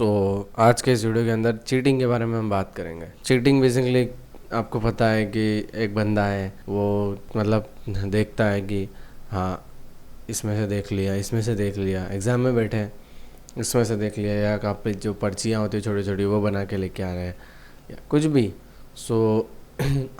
आज के इस वीडियो के अंदर चीटिंग के बारे में हम बात करेंगे। चीटिंग बेसिकली आपको पता है कि एक बंदा है, वो मतलब देखता है कि हाँ इसमें से देख लिया, इसमें से देख लिया, एग्ज़ाम में बैठे हैं इसमें से देख लिया, या आप पे जो पर्चियाँ होती है छोटी छोटी वो बना के लेके आ रहे हैं या कुछ भी।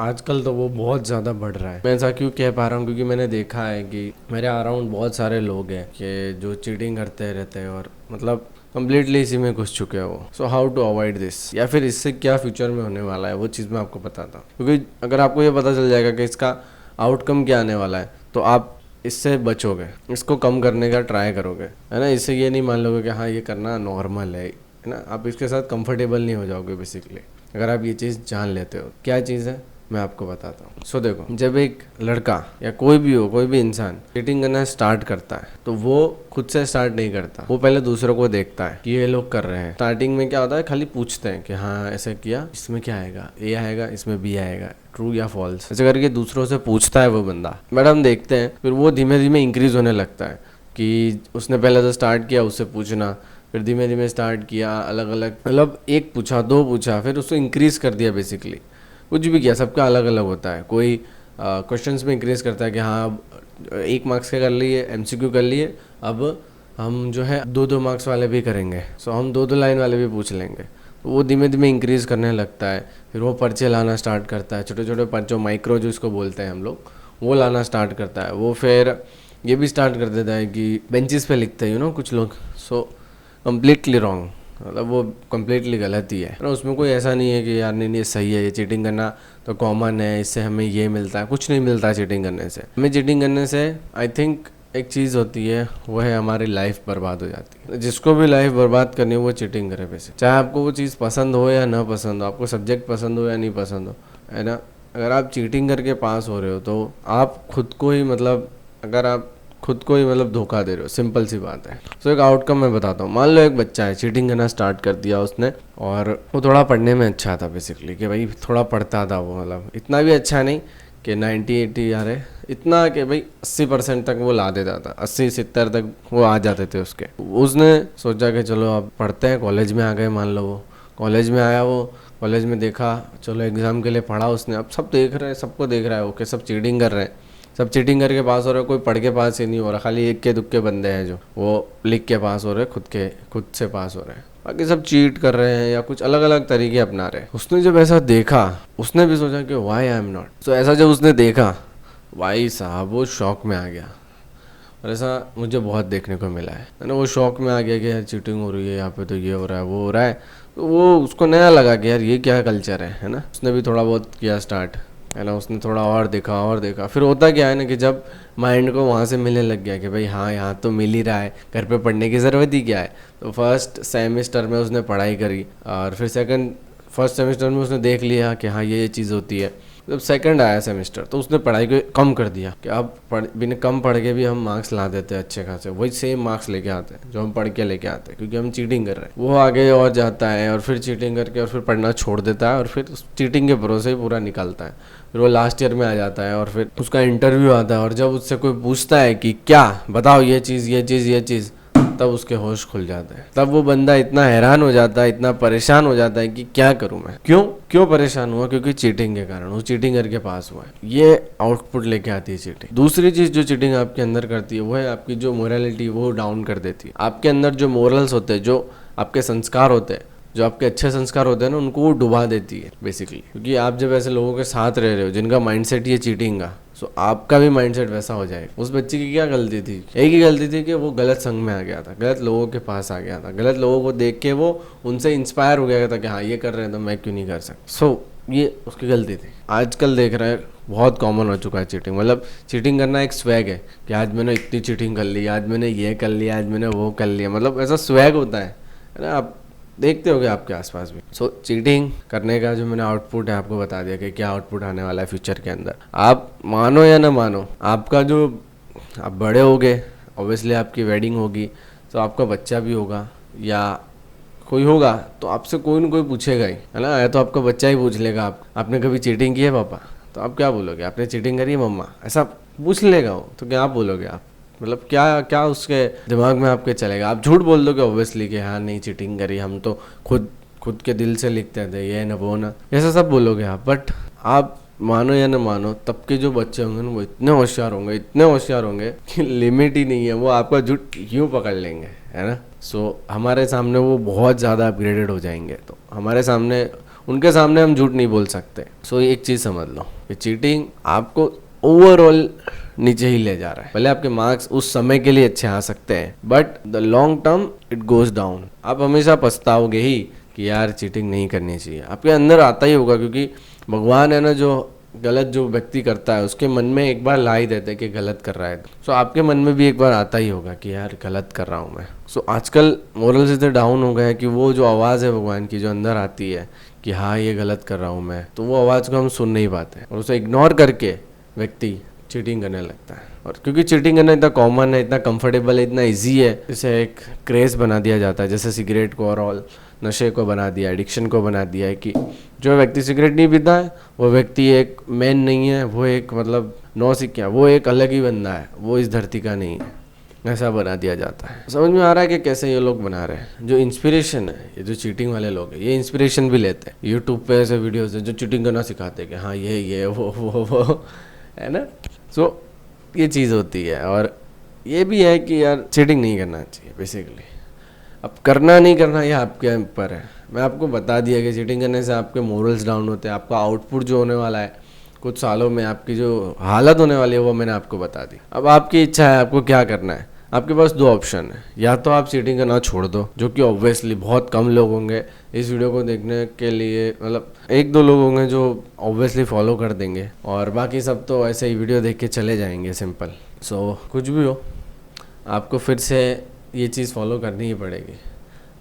आजकल तो वो बहुत ज़्यादा बढ़ रहा है। मैं ऐसा क्यों कह पा रहा हूँ, क्योंकि मैंने देखा है कि मेरे अराउंड बहुत सारे लोग हैं कि जो चीटिंग करते रहते हैं और मतलब कम्प्लीटली इसी में घुस चुके हैं वो। हाउ टू अवॉइड दिस, या फिर इससे क्या फ्यूचर में होने वाला है, वो चीज़ मैं आपको बताता हूँ। क्योंकि अगर आपको ये पता चल जाएगा कि इसका आउटकम क्या आने वाला है तो आप इससे बचोगे, इसको कम करने का ट्राई करोगे, है ना। इससे ये नहीं मान लोगे कि हाँ ये करना नॉर्मल है ना। आप इसके साथ कंफर्टेबल नहीं हो जाओगे बेसिकली, अगर आप ये चीज़ जान लेते हो। क्या चीज़ है मैं आपको बताता हूँ। देखो, जब एक लड़का या कोई भी हो, कोई भी इंसान चीटिंग करना स्टार्ट करता है तो वो खुद से स्टार्ट नहीं करता, वो पहले दूसरों को देखता है कि ये लोग कर रहे हैं। स्टार्टिंग में क्या होता है, खाली पूछते हैं कि हाँ ऐसे किया, इसमें क्या आएगा, ए आएगा, इसमें बी आएगा, ट्रू या फॉल्स, ऐसे करके दूसरों से पूछता है वो बंदा। बट हम देखते हैं फिर वो धीमे धीमे इंक्रीज होने लगता है कि उसने पहले तो स्टार्ट किया उससे पूछना, फिर धीमे धीमे स्टार्ट किया अलग अलग, मतलब एक पूछा, दो पूछा, फिर उसको इंक्रीज कर दिया। बेसिकली कुछ भी किया, सबका अलग अलग होता है। कोई क्वेश्चंस में इंक्रीज करता है कि हाँ अब 1 मार्क्स के कर लिए, MCQ कर लिए, अब हम जो है 2-2 मार्क्स वाले भी करेंगे। हम 2-2 लाइन वाले भी पूछ लेंगे। तो वो धीमे धीमे इंक्रीज करने लगता है। फिर वो पर्चे लाना स्टार्ट करता है, छोटे छोटे पर्चे, माइक्रो जो इसको बोलते हैं हम लोग, वो लाना स्टार्ट करता है। वो फिर ये भी स्टार्ट कर देता है कि बेंचेस पे लिखते हैं कुछ लोग। कम्प्लीटली रॉन्ग, मतलब वो कम्प्लीटली गलत ही है ना। उसमें कोई ऐसा नहीं है कि यार नहीं ये सही है, ये चीटिंग करना तो कॉमन है, इससे हमें ये मिलता है। कुछ नहीं मिलता चीटिंग करने से। हमें चीटिंग करने से आई थिंक एक चीज़ होती है, वो है हमारी लाइफ बर्बाद हो जाती है। जिसको भी लाइफ बर्बाद करनी है वो चीटिंग करे वैसे, चाहे आपको वो चीज़ पसंद हो या ना पसंद हो, आपको सब्जेक्ट पसंद हो या नहीं पसंद हो, है ना। अगर आप चीटिंग करके पास हो रहे हो तो आप खुद को ही मतलब, अगर आप खुद को ही मतलब धोखा दे रहे हो, सिंपल सी बात है। एक आउटकम मैं बताता हूँ। मान लो एक बच्चा है, चीटिंग करना स्टार्ट कर दिया उसने, और वो थोड़ा पढ़ने में अच्छा था बेसिकली, कि भाई थोड़ा पढ़ता था वो, मतलब इतना भी अच्छा नहीं कि 90-80 आ रहे, इतना कि भाई 80% तक वो ला देता था, 80-70 तक वो आ जाते थे उसके। उसने सोचा कि चलो अब पढ़ते हैं, कॉलेज में आ गए। मान लो वो कॉलेज में आया, वो कॉलेज में देखा, चलो एग्ज़ाम के लिए पढ़ा उसने। अब सब देख रहे हैं, सबको देख रहा है ओके, सब चीटिंग कर रहे हैं, सब चीटिंग करके पास हो रहे हैं, कोई पढ़ के पास ही नहीं हो रहा। खाली इक्के दुक्के बंदे हैं जो वो लिख के पास हो रहे हैं, खुद से पास हो रहे हैं, बाकी सब चीट कर रहे हैं या कुछ अलग अलग तरीके अपना रहे हैं। उसने जब ऐसा देखा, उसने भी सोचा कि वाई आई एम नॉट। ऐसा जब उसने देखा, भाई साहब वो शौक में आ गया। और ऐसा मुझे बहुत देखने को मिला है ना। वो शौक में आ गया कि यार चीटिंग हो रही है यहाँ पे, तो ये हो रहा है, वो हो रहा है। तो वो उसको नया लगा कि यार ये क्या कल्चर है ना। उसने भी थोड़ा बहुत किया स्टार्ट, है ना। उसने थोड़ा और देखा। फिर होता क्या है ना कि जब माइंड को वहाँ से मिलने लग गया कि भाई हाँ यहाँ तो मिल ही रहा है, घर पे पढ़ने की ज़रूरत ही क्या है। तो फर्स्ट सेमेस्टर में उसने पढ़ाई करी, और फिर फर्स्ट सेमेस्टर में उसने देख लिया कि हाँ ये चीज़ होती है। जब सेकंड आया सेमेस्टर तो उसने पढ़ाई को कम कर दिया कि अब बिना कम पढ़ के भी हम मार्क्स ला देते हैं अच्छे खासे, वही सेम मार्क्स लेके आते हैं जो हम पढ़ के लेके आते हैं, क्योंकि हम चीटिंग कर रहे हैं। वो आगे और जाता है और फिर चीटिंग करके और फिर पढ़ना छोड़ देता है, और फिर चीटिंग के भरोसे ही पूरा निकलता है। फिर वो लास्ट ईयर में आ जाता है और फिर उसका इंटरव्यू आता है, और जब उससे कोई पूछता है कि क्या बताओ ये चीज़, तब उसके होश खुल जाते हैं। तब वो बंदा इतना हैरान हो जाता है, इतना परेशान हो जाता है कि क्या करूं मैं, क्यों परेशान हुआ, क्योंकि चीटिंग के कारण वो चीटिंग करके पास हुआ है। ये आउटपुट लेके आती है चीटिंग। दूसरी चीज जो चीटिंग आपके अंदर करती है वो है आपकी जो मोरालिटी, वो डाउन कर देती है। आपके अंदर जो मोरल्स होते हैं, जो आपके संस्कार होते हैं, जो आपके अच्छे संस्कार होते हैं ना, उनको वो डुबा देती है बेसिकली। क्योंकि आप जब ऐसे लोगों के साथ रह रहे हो जिनका माइंडसेट ये चीटिंग का, सो आपका भी माइंडसेट वैसा हो जाएगा। उस बच्चे की क्या गलती थी, एक ही गलती थी कि वो गलत संग में आ गया था, गलत लोगों के पास आ गया था, गलत लोगों को देख के वो उनसे इंस्पायर हो गया था कि हाँ ये कर रहे हैं तो मैं क्यों नहीं कर सकता। ये उसकी गलती थी। आजकल देख रहे हैं बहुत कॉमन हो चुका है चीटिंग। मतलब चीटिंग करना एक स्वैग है कि आज मैंने इतनी चीटिंग कर ली, आज मैंने ये कर लिया, आज मैंने वो कर लिया, मतलब ऐसा स्वैग होता है ना। आप देखते होगे आपके आसपास भी। चीटिंग करने का जो मैंने आउटपुट है आपको बता दिया कि क्या आउटपुट आने वाला है फ्यूचर के अंदर। आप मानो या ना मानो, आपका जो आप बड़े होगे, ऑब्वियसली आपकी वेडिंग होगी, तो आपका बच्चा भी होगा या कोई होगा, तो आपसे कोई ना कोई पूछेगा ही, है ना। या तो आपका बच्चा ही पूछ लेगा आपने कभी चीटिंग की है पापा, तो आप क्या बोलोगे, आपने चीटिंग करी है मम्मा, ऐसा पूछ लेगा वो, तो क्या आप बोलोगे, आप मतलब क्या क्या उसके दिमाग में आपके चलेगा। आप झूठ बोल दोगे ऑब्वियसली कि हाँ नहीं चीटिंग करी, हम तो खुद के दिल से लिखते थे ये ना वो ना, ऐसा सब बोलोगे आप। बट आप मानो या ना मानो, तब के जो बच्चे होंगे ना वो इतने होशियार होंगे कि लिमिट ही नहीं है, वो आपका झूठ यूँ पकड़ लेंगे, है ना। सो हमारे सामने वो बहुत ज़्यादा अपग्रेडेड हो जाएंगे, तो हमारे सामने उनके सामने हम झूठ नहीं बोल सकते। सो एक चीज़ समझ लो कि चीटिंग आपको ओवरऑल नीचे ही ले जा रहा है। भले आपके मार्क्स उस समय के लिए अच्छे आ सकते हैं, but the long term it goes down. आप हमेशा पछताओगे ही कि यार चीटिंग नहीं करनी चाहिए। आपके अंदर आता ही होगा, क्योंकि भगवान है ना, जो गलत जो व्यक्ति करता है उसके मन में एक बार ला ही देते कि गलत कर रहा है। सो आपके मन में भी एक बार आता ही होगा कि यार गलत कर रहा हूँ मैं। सो आजकल मोरल्स इतने डाउन हो गए हैं कि वो जो आवाज़ है भगवान की जो अंदर आती है कि हाँ ये गलत कर रहा हूँ मैं, तो वो आवाज़ को हम सुन नहीं पाते और उसे इग्नोर करके व्यक्ति चीटिंग करने लगता है। और क्योंकि चीटिंग करना इतना कॉमन है, इतना कंफर्टेबल है, इतना इजी है, इसे एक क्रेज़ बना दिया जाता है। जैसे सिगरेट को और ऑल नशे को बना दिया, एडिक्शन को बना दिया है कि जो व्यक्ति सिगरेट नहीं पीता है वो व्यक्ति एक मैन नहीं है, वो एक मतलब नौ सिक्कियाँ, वो एक अलग ही बंदा है, वो इस धरती का नहीं है, ऐसा बना दिया जाता है। समझ में आ रहा है कि कैसे ये लोग बना रहे हैं। जो इंस्पिरेशन है, ये जो चीटिंग वाले लोग हैं, ये इंस्पिरेशन भी लेते हैं। यूट्यूब पे ऐसे वीडियोस हैं जो चीटिंग करना सिखाते हैं कि हाँ ये वो है ना। सो ये चीज़ होती है। और ये भी है कि यार चीटिंग नहीं करना चाहिए बेसिकली। अब करना नहीं करना ये आपके ऊपर है। मैं आपको बता दिया कि चीटिंग करने से आपके मोरल्स डाउन होते हैं, आपका आउटपुट जो होने वाला है कुछ सालों में, आपकी जो हालत होने वाली है वो मैंने आपको बता दी। अब आपकी इच्छा है आपको क्या करना है। आपके पास दो ऑप्शन है, या तो आप चीटिंग करना छोड़ दो, जो कि ऑब्वियसली बहुत कम लोग होंगे इस वीडियो को देखने के लिए, मतलब एक दो लोग होंगे जो ऑब्वियसली फॉलो कर देंगे और बाकी सब तो ऐसे ही वीडियो देख के चले जाएंगे सिंपल। सो कुछ भी हो, आपको फिर से ये चीज़ फॉलो करनी ही पड़ेगी।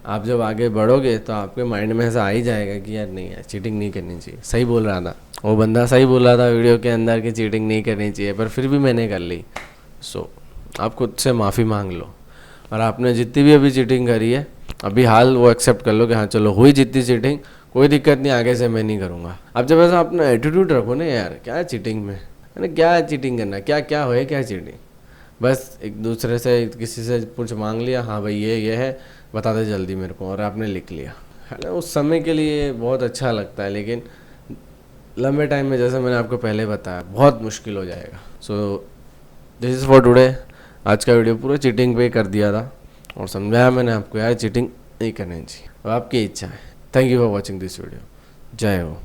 आप जब आगे बढ़ोगे तो आपके माइंड में ऐसा आ ही जाएगा कि यार नहीं यार चीटिंग नहीं करनी चाहिए। सही बोल रहा था वो बंदा, सही बोल रहा था वीडियो के अंदर कि चीटिंग नहीं करनी चाहिए, पर फिर भी मैंने कर ली। सो आप खुद से माफ़ी मांग लो, और आपने जितनी भी अभी चीटिंग करी है अभी हाल वो एक्सेप्ट कर लो कि हाँ चलो हुई जितनी चीटिंग, कोई दिक्कत नहीं, आगे से मैं नहीं करूँगा। अब जब ऐसा अपना एटीट्यूड रखो ना, यार क्या है चीटिंग में, है ना, क्या है चीटिंग करना, क्या क्या हो क्या चीटिंग, बस एक दूसरे से किसी से कुछ मांग लिया, हाँ भाई ये है बता दे जल्दी मेरे को, और आपने लिख लिया, है ना। उस समय के लिए बहुत अच्छा लगता है, लेकिन लंबे टाइम में जैसे मैंने आपको पहले बताया बहुत मुश्किल हो जाएगा। So this is for today. आज का वीडियो पूरा चीटिंग पे कर दिया था और समझाया मैंने आपको यार चीटिंग नहीं करनी चाहिए, अब आपकी इच्छा है। Thank you for watching this video. जय हो।